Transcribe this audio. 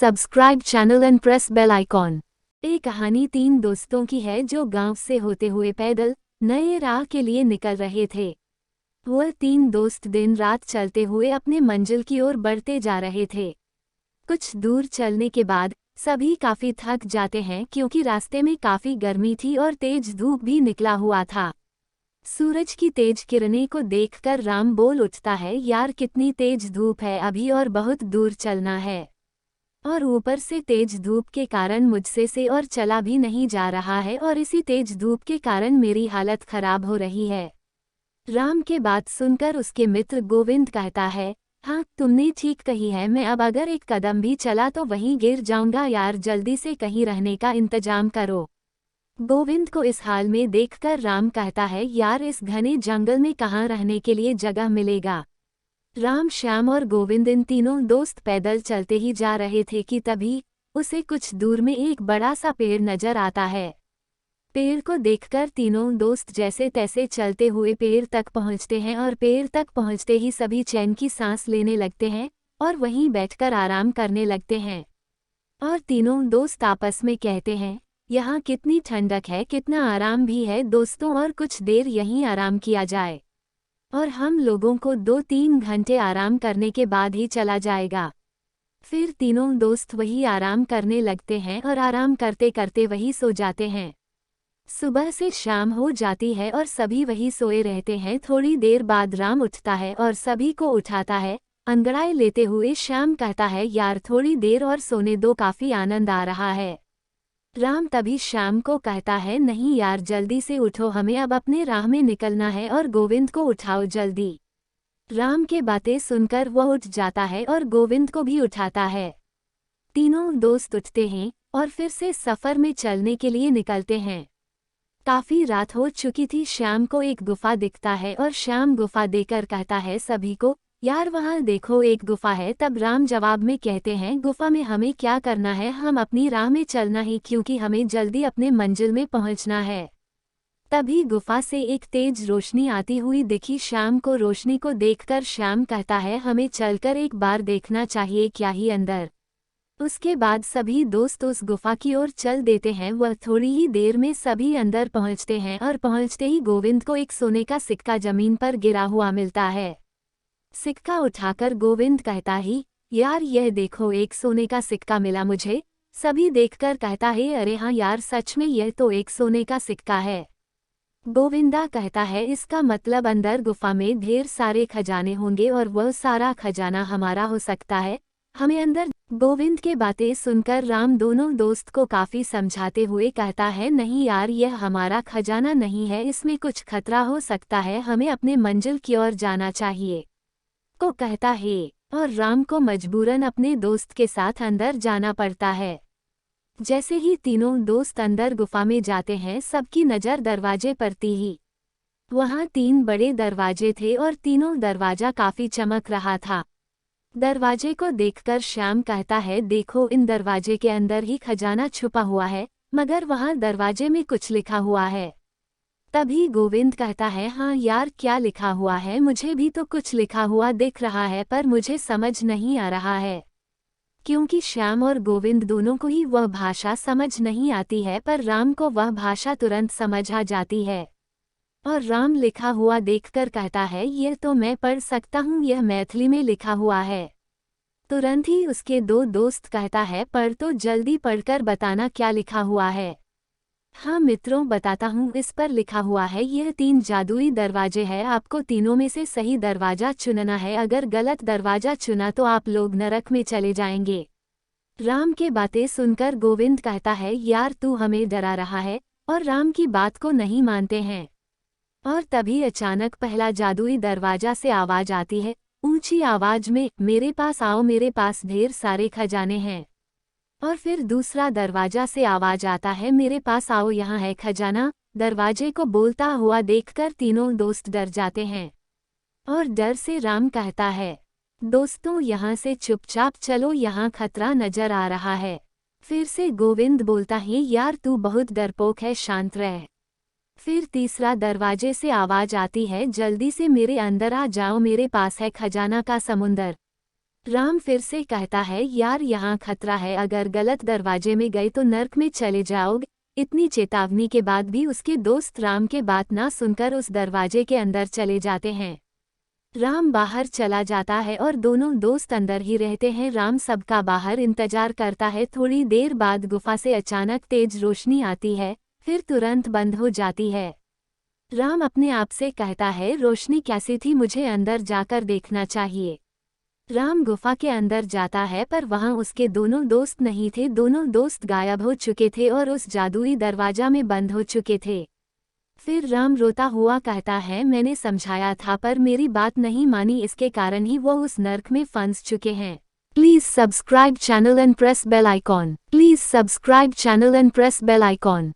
Subscribe channel and press bell icon. ये कहानी 3 दोस्तों की है जो गांव से होते हुए पैदल नए राह के लिए निकल रहे थे। वह 3 दोस्त दिन रात चलते हुए अपने मंजिल की ओर बढ़ते जा रहे थे। कुछ दूर चलने के बाद सभी काफी थक जाते हैं क्योंकि रास्ते में काफी गर्मी थी और तेज धूप भी निकला हुआ था। सूरज की तेज किरणें को देखकर राम बोल उठता है, यार कितनी तेज धूप है अभी और बहुत दूर चलना है, और ऊपर से तेज धूप के कारण मुझसे से और चला भी नहीं जा रहा है और इसी तेज धूप के कारण मेरी हालत खराब हो रही है। राम के बात सुनकर उसके मित्र गोविंद कहता है, हाँ तुमने ठीक कही है, मैं अब अगर एक कदम भी चला तो वहीं गिर जाऊंगा यार, जल्दी से कहीं रहने का इंतजाम करो। गोविंद को इस हाल में देखकर राम कहता है, यार इस घने जंगल में कहाँ रहने के लिए जगह मिलेगा। राम, श्याम और गोविंद इन तीनों दोस्त पैदल चलते ही जा रहे थे कि तभी उसे कुछ दूर में एक बड़ा सा पेड़ नजर आता है। पेड़ को देखकर तीनों दोस्त जैसे तैसे चलते हुए पेड़ तक पहुंचते हैं और पेड़ तक पहुंचते ही सभी चैन की सांस लेने लगते हैं और वहीं बैठकर आराम करने लगते हैं। और तीनों दोस्त आपस में कहते हैं, यहाँ कितनी ठंडक है, कितना आराम भी है दोस्तों, और कुछ देर यहीं आराम किया जाए और हम लोगों को 2-3 घंटे आराम करने के बाद ही चला जाएगा। फिर तीनों दोस्त वही आराम करने लगते हैं और आराम करते करते वही सो जाते हैं। सुबह से शाम हो जाती है और सभी वही सोए रहते हैं। थोड़ी देर बाद राम उठता है और सभी को उठाता है। अंगड़ाई लेते हुए श्याम कहता है, यार थोड़ी देर और सोने दो, काफी आनंद आ रहा है। राम तभी श्याम को कहता है, नहीं यार जल्दी से उठो, हमें अब अपने राह में निकलना है और गोविंद को उठाओ जल्दी। राम के बातें सुनकर वह उठ जाता है और गोविंद को भी उठाता है। तीनों दोस्त उठते हैं और फिर से सफर में चलने के लिए निकलते हैं। काफी रात हो चुकी थी। श्याम को एक गुफा दिखता है और श्याम गुफा देकर कहता है सभी को, यार वहाँ देखो एक गुफा है। तब राम जवाब में कहते हैं, गुफा में हमें क्या करना है, हम अपनी राह में चलना ही, क्योंकि हमें जल्दी अपने मंजिल में पहुंचना है। तभी गुफा से एक तेज रोशनी आती हुई दिखी। श्याम को रोशनी को देखकर श्याम कहता है, हमें चलकर एक बार देखना चाहिए क्या ही अंदर। उसके बाद सभी दोस्त उस गुफा की ओर चल देते हैं। वह थोड़ी ही देर में सभी अंदर पहुंचते हैं और पहुंचते ही गोविंद को एक सोने का सिक्का जमीन पर गिरा हुआ मिलता है। सिक्का उठाकर गोविंद कहता ही, यार यह देखो एक सोने का सिक्का मिला मुझे। सभी देखकर कहता है, अरे हाँ यार सच में यह तो एक सोने का सिक्का है। गोविंदा कहता है, इसका मतलब अंदर गुफा में ढेर सारे खजाने होंगे और वह सारा खजाना हमारा हो सकता है, हमें अंदर। गोविंद के बातें सुनकर राम दोनों दोस्त को काफी समझाते हुए कहता है, नहीं यार यह हमारा खजाना नहीं है, इसमें कुछ खतरा हो सकता है, हमें अपने मंजिल की ओर जाना चाहिए। को कहता है और राम को मजबूरन अपने दोस्त के साथ अंदर जाना पड़ता है। जैसे ही तीनों दोस्त अंदर गुफा में जाते हैं, सबकी नज़र दरवाजे पर थी। वहाँ 3 बड़े दरवाजे थे और तीनों दरवाजा काफी चमक रहा था। दरवाजे को देखकर श्याम कहता है, देखो इन दरवाजे के अंदर ही खजाना छुपा हुआ है, मगर वहाँ दरवाजे में कुछ लिखा हुआ है। तभी गोविंद कहता है, हाँ यार क्या लिखा हुआ है, मुझे भी तो कुछ लिखा हुआ दिख रहा है पर मुझे समझ नहीं आ रहा है। क्योंकि श्याम और गोविंद दोनों को ही वह भाषा समझ नहीं आती है, पर राम को वह भाषा तुरंत समझ आ जाती है। और राम लिखा हुआ देखकर कहता है, यह तो मैं पढ़ सकता हूँ, यह मैथिली में लिखा हुआ है। तुरंत ही उसके 2 दोस्त कहता है, पढ़ तो जल्दी, पढ़कर बताना क्या लिखा हुआ है। हाँ मित्रों बताता हूँ, इस पर लिखा हुआ है, यह 3 जादुई दरवाजे हैं, आपको तीनों में से सही दरवाजा चुनना है, अगर गलत दरवाजा चुना तो आप लोग नरक में चले जाएंगे। राम के बातें सुनकर गोविंद कहता है, यार तू हमें डरा रहा है, और राम की बात को नहीं मानते हैं। और तभी अचानक पहला जादुई दरवाजा से आवाज आती है, ऊंची आवाज में, मेरे पास आओ, मेरे पास ढेर सारे खजाने हैं। और फिर दूसरा दरवाजा से आवाज आता है, मेरे पास आओ, यहाँ है खजाना। दरवाजे को बोलता हुआ देखकर तीनों दोस्त डर जाते हैं और डर से राम कहता है, दोस्तों यहाँ से चुपचाप चलो, यहाँ खतरा नजर आ रहा है। फिर से गोविंद बोलता है, यार तू बहुत डरपोक है, शांत रह। फिर तीसरा दरवाजे से आवाज आती है, जल्दी से मेरे अंदर आ जाओ, मेरे पास है खजाना का समुंदर। राम फिर से कहता है, यार यहाँ खतरा है, अगर गलत दरवाजे में गए तो नर्क में चले जाओगे। इतनी चेतावनी के बाद भी उसके दोस्त राम के बात ना सुनकर उस दरवाजे के अंदर चले जाते हैं। राम बाहर चला जाता है और दोनों दोस्त अंदर ही रहते हैं। राम सबका बाहर इंतजार करता है। थोड़ी देर बाद गुफा से अचानक तेज रोशनी आती है, फिर तुरंत बंद हो जाती है। राम अपने आप से कहता है, रोशनी कैसी थी, मुझे अंदर जाकर देखना चाहिए। राम गुफा के अंदर जाता है पर वहां उसके दोनों दोस्त नहीं थे। दोनों दोस्त गायब हो चुके थे और उस जादुई दरवाजा में बंद हो चुके थे। फिर राम रोता हुआ कहता है, मैंने समझाया था पर मेरी बात नहीं मानी, इसके कारण ही वो उस नर्क में फंस चुके हैं। Please subscribe channel and press bell icon. Please subscribe channel and press bell icon.